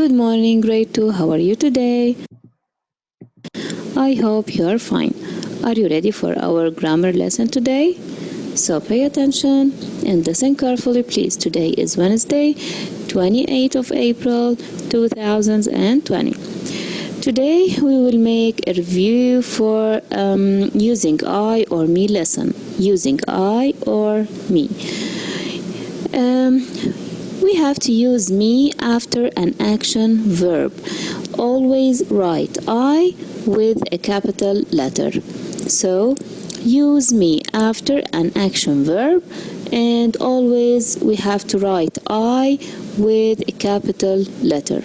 Good morning, grade 2. How are you today? I hope you are fine. Are you ready for our grammar lesson today? So pay attention and listen carefully, please. Today is Wednesday, 28th of April, 2020. Today we will make a review for using I or me lesson. Using I or me. We have to use me after an action verb. Always write I with a capital letter. So use me after an action verb, and always we have to write I with a capital letter.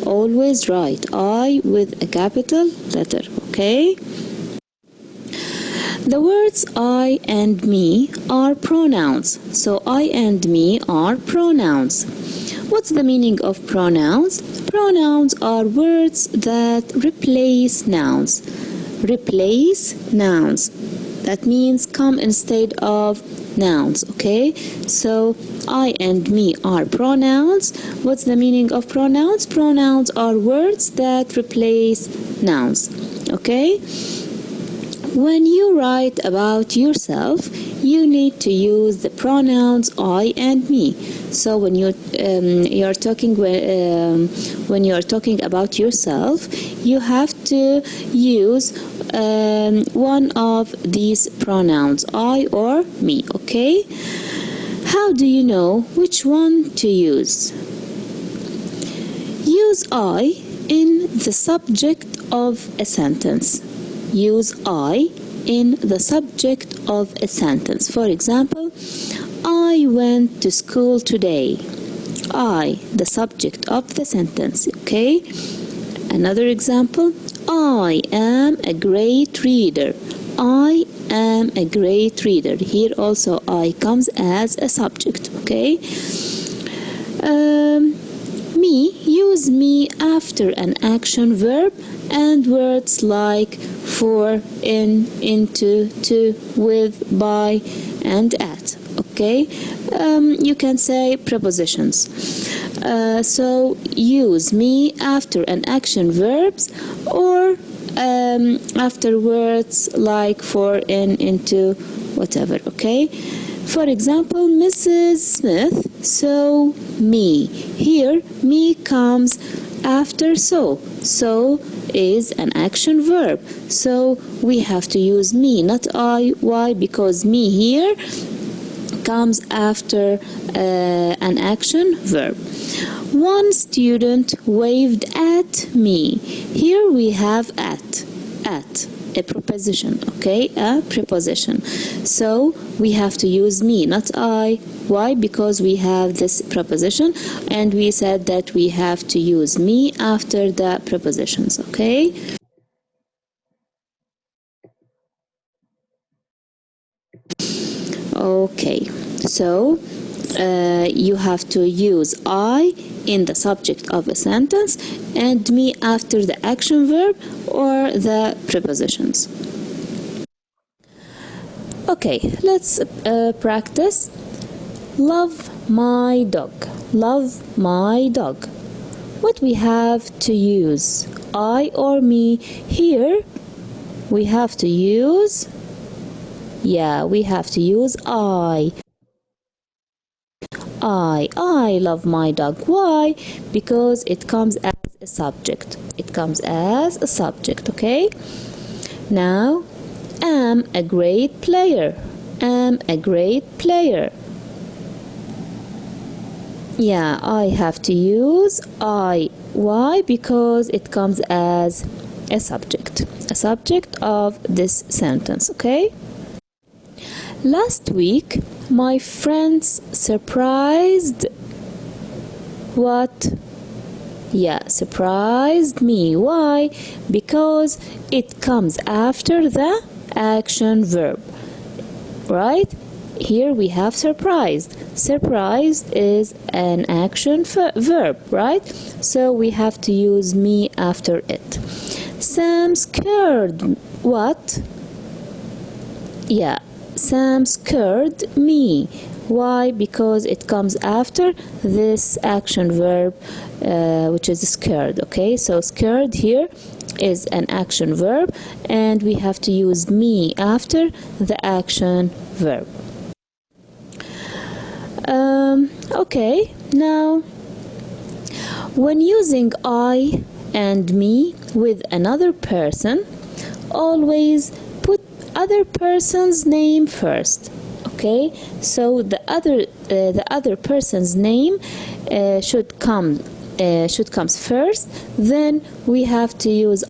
Always write I with a capital letter, okay? The words I and me are pronouns. So I and me are pronouns. What's the meaning of pronouns? Pronouns are words that replace nouns. Replace nouns. That means come instead of nouns, okay? So I and me are pronouns. What's the meaning of pronouns? Pronouns are words that replace nouns, okay? When you write about yourself, you need to use the pronouns I and me. So when you're talking about yourself, you have to use one of these pronouns, I or me, okay? How do you know which one to use? Use I in the subject of a sentence. Use I in the subject of a sentence. For example, I went to school today. I, the subject of the sentence, okay? Another example, I am a great reader. I am a great reader. Here also I comes as a subject, okay? Me, use me after an action verb and words like for, in, into, to, with, by, and at, okay? You can say prepositions. So use me after an action verbs or after words like for, in, into, whatever, okay? For example, Mrs. Smith saw me. Here, me comes after so. So is an action verb. So we have to use me, not I. Why? Because me here comes after an action verb. One student waved at me. Here we have at, a preposition, okay? A preposition. So we have to use me, not I. Why? Because we have this preposition and we said that we have to use me after the prepositions, okay? Okay, so you have to use I in the subject of a sentence and me after the action verb or the prepositions. Okay, let's practice. Love my dog. Love my dog. What we have to use, I or me? Here we have to use, we have to use I. I love my dog. Why? Because it comes as a subject. It comes as a subject, okay? Now, am a great player. Am a great player. I have to use I. Why? Because it comes as a subject of this sentence, okay? Last week, my friends surprised what? Surprised me. Why? Because it comes after the action verb, right? Here we have surprised. Surprised is an action verb, right? So we have to use me after it. Sam scared what? Sam scared me. Why? Because it comes after this action verb, which is scared. Okay, so scared here is an action verb, and we have to use me after the action verb. Okay, now when using I and me with another person, always put other person's name first. Okay, so the other person's name should comes first. Then we have to use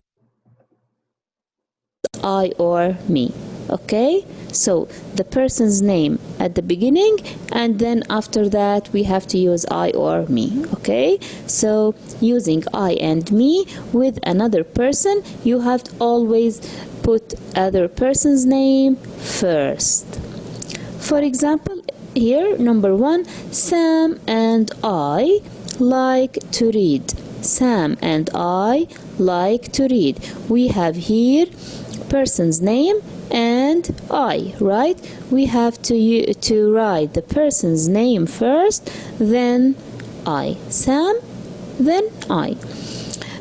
I or me. Okay, so the person's name at the beginning, and then after that we have to use I or me. Okay, so using I and me with another person, you have to always put other person's name first. For example, here, number 1, Sam and I like to read. Sam and I like to read. We have here person's name and I, right? We have to write the person's name first, then I. Sam, then I.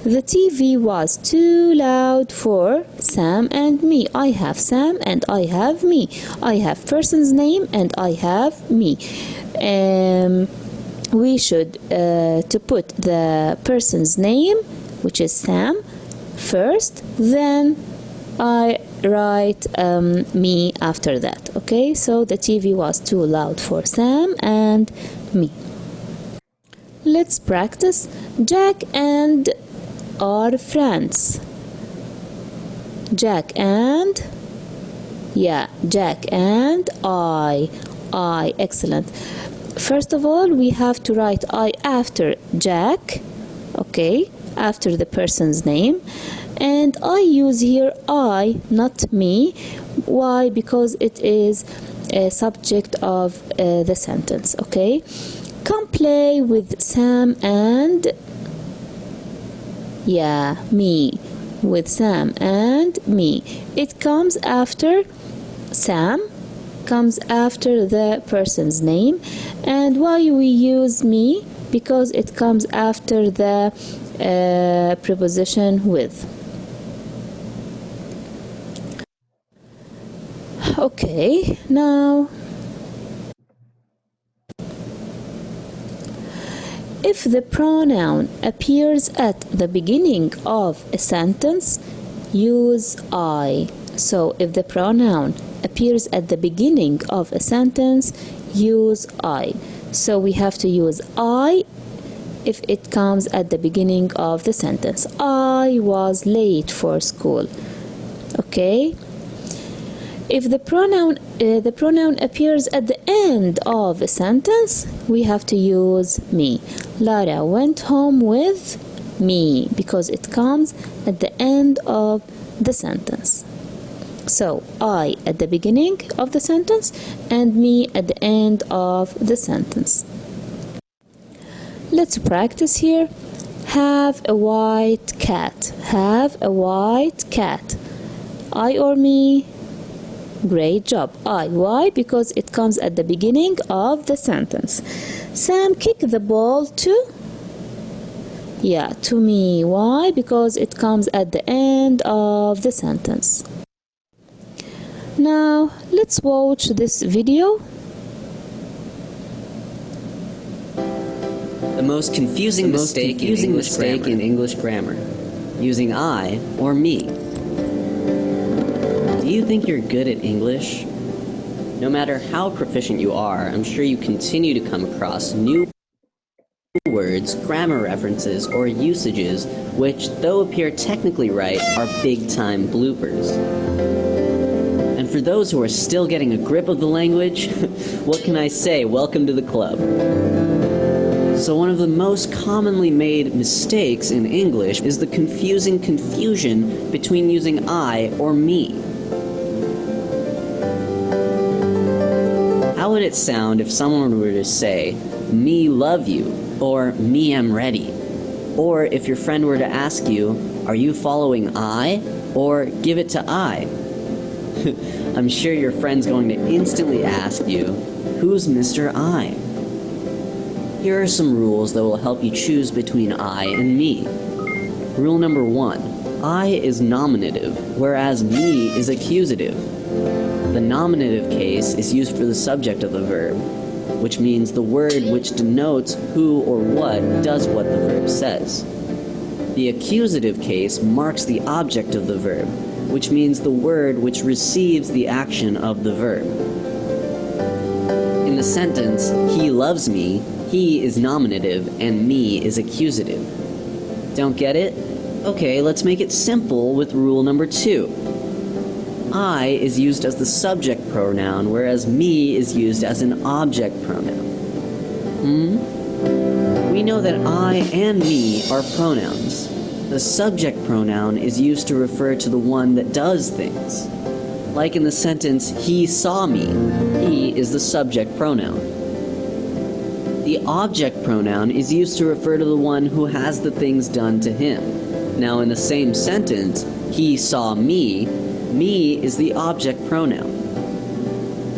The TV was too loud for Sam and me. I have Sam and I have me. I have person's name and I have me. We should to put the person's name, which is Sam, first, then I write me after that. Okay, so the TV was too loud for Sam and me. Let's practice. Jack and are friends. Jack and I. Excellent. First of all, we have to write I after Jack, okay, after the person's name, and I use here I, not me. Why? Because it is a subject of the sentence. Okay, come play with Sam and me. With Sam and me. It comes after Sam, comes after the person's name. And why we use me? Because it comes after the preposition with. Okay, now if the pronoun appears at the beginning of a sentence, use I. So if the pronoun appears at the beginning of a sentence, use I. So we have to use I if it comes at the beginning of the sentence. I was late for school. Okay? If the pronoun appears at the end of a sentence, we have to use me. Lara went home with me, because it comes at the end of the sentence. So I at the beginning of the sentence and me at the end of the sentence. Let's practice here. Have a white cat. Have a white cat. I or me? Great job. I. Why? Because it comes at the beginning of the sentence. Sam kicked the ball to? To me. Why? Because it comes at the end of the sentence. Now, let's watch this video. The most confusing mistake in English grammar. Using I or me. Do you think you're good at English? No matter how proficient you are, I'm sure you continue to come across new words, grammar references, or usages which, though appear technically right, are big-time bloopers. And for those who are still getting a grip of the language, what can I say? Welcome to the club. So one of the most commonly made mistakes in English is the confusing confusion between using I or me. How would it sound if someone were to say, me love you, or me am ready? Or if your friend were to ask you, are you following I, or give it to I? I'm sure your friend's going to instantly ask you, who's Mr. I? Here are some rules that will help you choose between I and me. Rule number 1. I is nominative, whereas me is accusative. The nominative case is used for the subject of the verb, which means the word which denotes who or what does what the verb says. The accusative case marks the object of the verb, which means the word which receives the action of the verb. In the sentence, he loves me, he is nominative and me is accusative. Don't get it? Okay, let's make it simple with rule number 2. I is used as the subject pronoun, whereas me is used as an object pronoun. We know that I and me are pronouns. The subject pronoun is used to refer to the one that does things. Like in the sentence, he saw me. He is the subject pronoun. The object pronoun is used to refer to the one who has the things done to him. Now in the same sentence, he saw me is the object pronoun.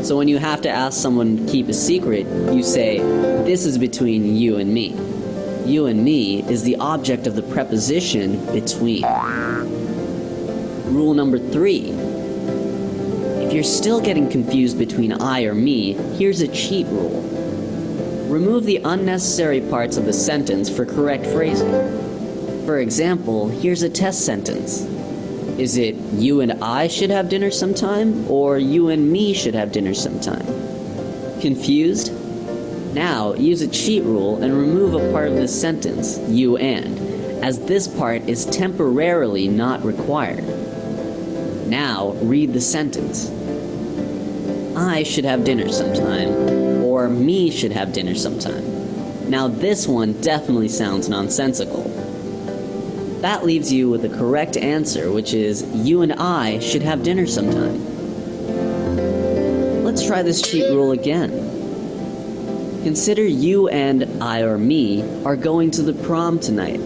So when you have to ask someone to keep a secret, you say, this is between you and me. You and me is the object of the preposition between. Rule number 3. If you're still getting confused between I or me, here's a cheat rule. Remove the unnecessary parts of the sentence for correct phrasing. For example, here's a test sentence. Is it you and I should have dinner sometime, or you and me should have dinner sometime? Confused? Now, use a cheat rule and remove a part of the sentence, you and, as this part is temporarily not required. Now, read the sentence. I should have dinner sometime, or me should have dinner sometime. Now this one definitely sounds nonsensical. That leaves you with the correct answer, which is you and I should have dinner sometime. Let's try this cheat rule again. Consider you and I or me are going to the prom tonight.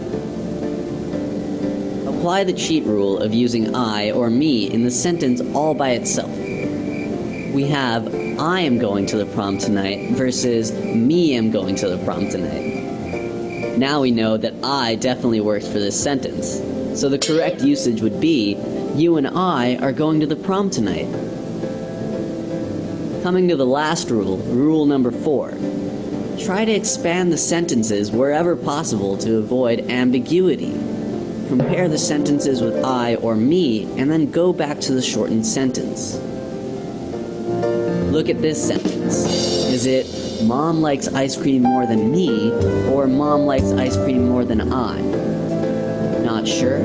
Apply the cheat rule of using I or me in the sentence all by itself. We have I am going to the prom tonight versus me am going to the prom tonight. Now we know that I definitely works for this sentence. So the correct usage would be you and I are going to the prom tonight. Coming to the last rule, rule number 4. Try to expand the sentences wherever possible to avoid ambiguity. Compare the sentences with I or me, and then go back to the shortened sentence. Look at this sentence. Is it, Mom likes ice cream more than me, or Mom likes ice cream more than I? Not sure?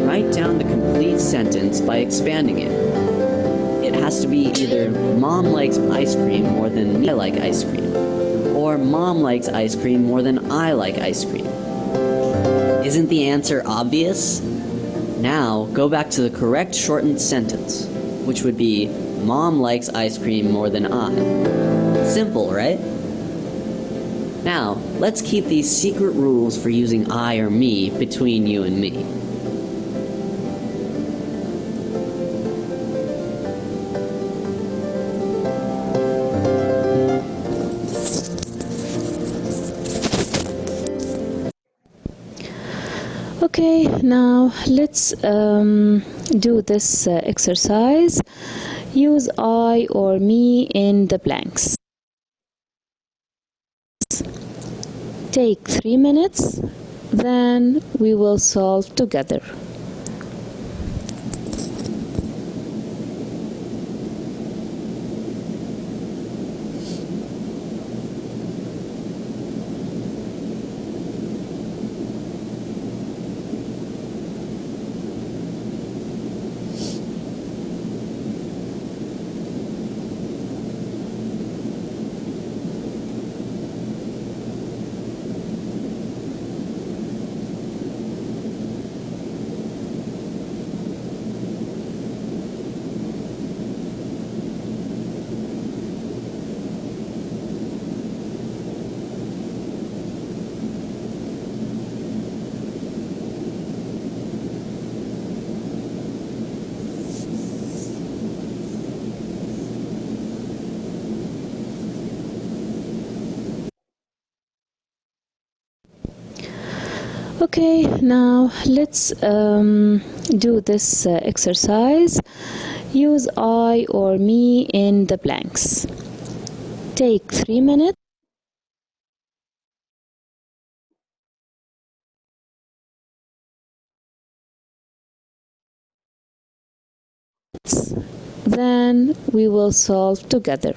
Write down the complete sentence by expanding it. It has to be either, Mom likes ice cream more than me, I like ice cream. Or Mom likes ice cream more than I like ice cream. Isn't the answer obvious? Now, go back to the correct shortened sentence, which would be, Mom likes ice cream more than I. Simple, right? Now, let's keep these secret rules for using I or me between you and me. Okay, now let's do this exercise. Use I or me in the blanks. Take 3 minutes, then we will solve together. Okay, now let's do this exercise. Use I or me in the blanks. Take 3 minutes. Then we will solve together.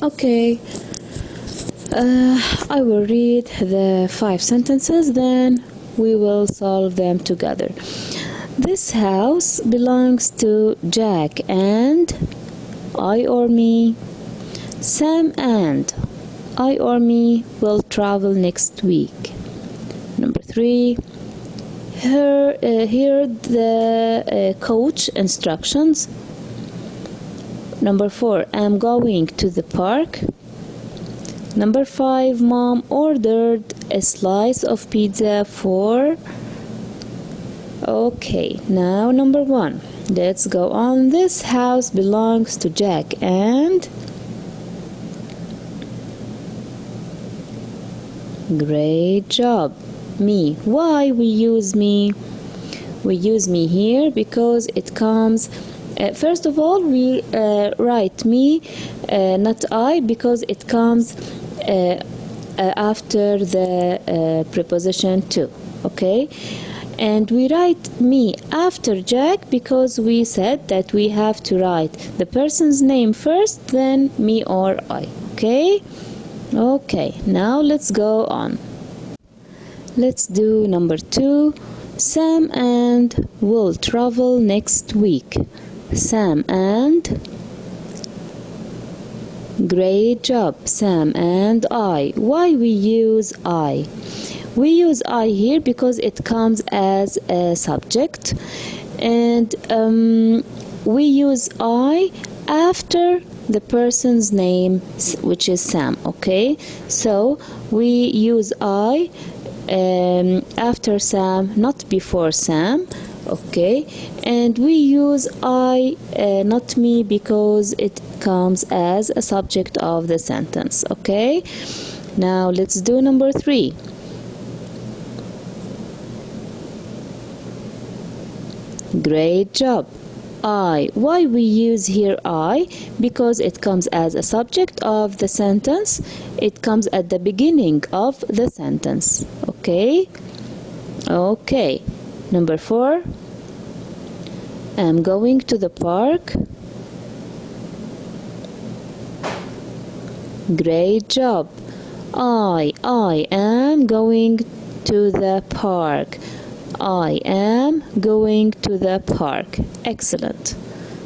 Okay, I will read the 5 sentences, then we will solve them together. This house belongs to Jack and I or me. Sam and I or me will travel next week. Number 3. Hear the coach instructions. Number 4. I'm going to the park. Number 5. Mom ordered a slice of pizza for... Okay, now number 1. Let's go on. This house belongs to Jack and... Great job. Me. Why we use me? We use me here because it comes... first of all, we write me, not I, because it comes after the preposition to. Okay? And we write me after Jack because we said that we have to write the person's name first, then me or I. Okay? Okay, now let's go on. Let's do number 2. Sam and will travel next week. Sam and... Great job. Sam and I. Why we use I? We use I here because it comes as a subject, and we use I after the person's name, which is Sam. Okay, so we use I after Sam, not before Sam. Okay, and we use I, not me, because it comes as a subject of the sentence. Okay, now let's do number 3. Great job. I. Why we use here I? Because it comes as a subject of the sentence. It comes at the beginning of the sentence. Okay? Okay. Number 4. I'm going to the park. Great job. I am going to the park. I am going to the park. Excellent.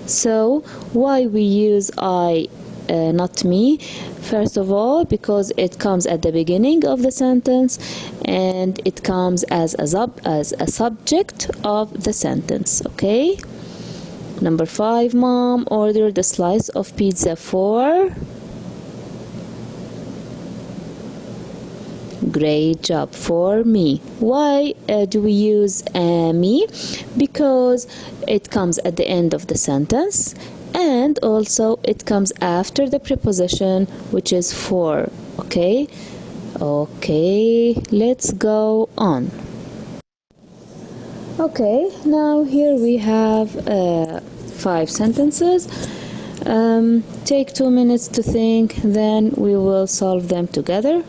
So why we use I, not me? First of all, because it comes at the beginning of the sentence and it comes as a subject of the sentence. Okay? Number 5, Mom ordered a slice of pizza for... Great job. For me. Why do we use me? Because it comes at the end of the sentence and also it comes after the preposition, which is for. Okay? Okay, let's go on. Okay, now here we have 5 sentences. Take 2 minutes to think, then we will solve them together.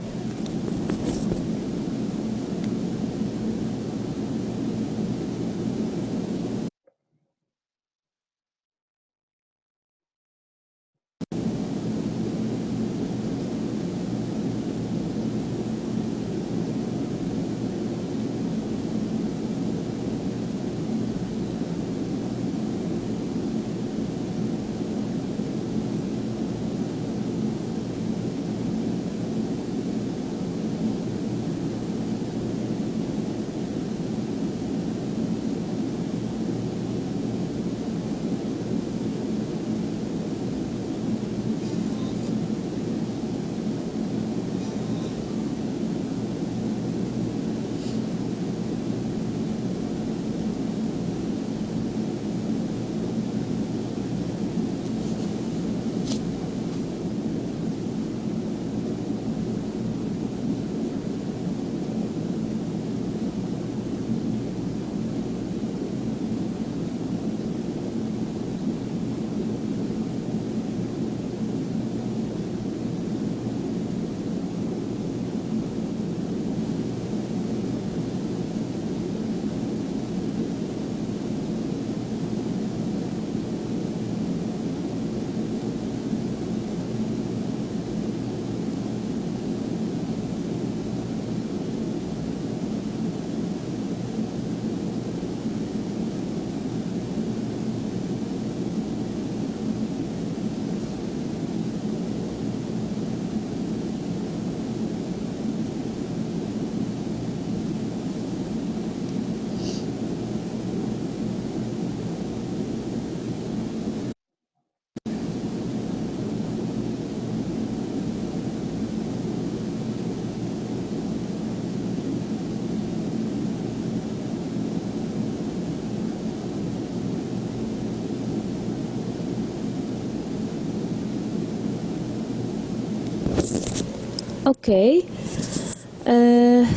Okay,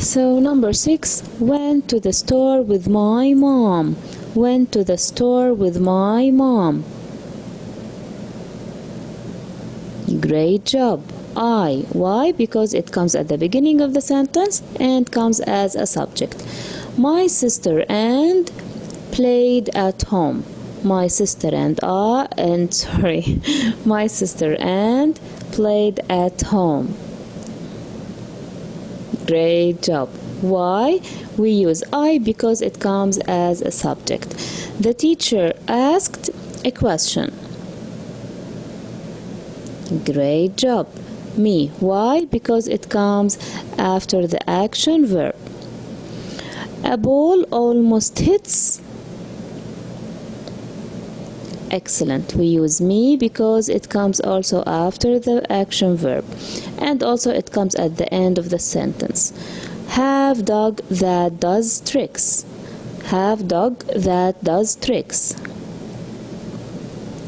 so number 6, went to the store with my mom. Went to the store with my mom. Great job. I. Why? Because it comes at the beginning of the sentence and comes as a subject. My sister and played at home. My sister and my sister and played at home. Great job. Why? We use I because it comes as a subject. The teacher asked a question. Great job. Me. Why? Because it comes after the action verb. A ball almost hits. Excellent. We use me because it comes also after the action verb, and also it comes at the end of the sentence. Have dog that does tricks. Have dog that does tricks.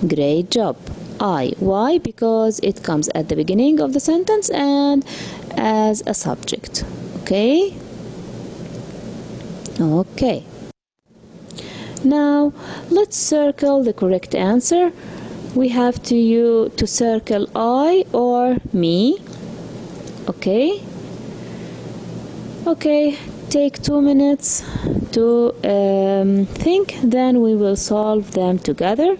Great job. I. Why? Because it comes at the beginning of the sentence and as a subject. Okay? Okay. Now, let's circle the correct answer. We have to circle I or me. Okay? Okay, take 2 minutes to think, then we will solve them together.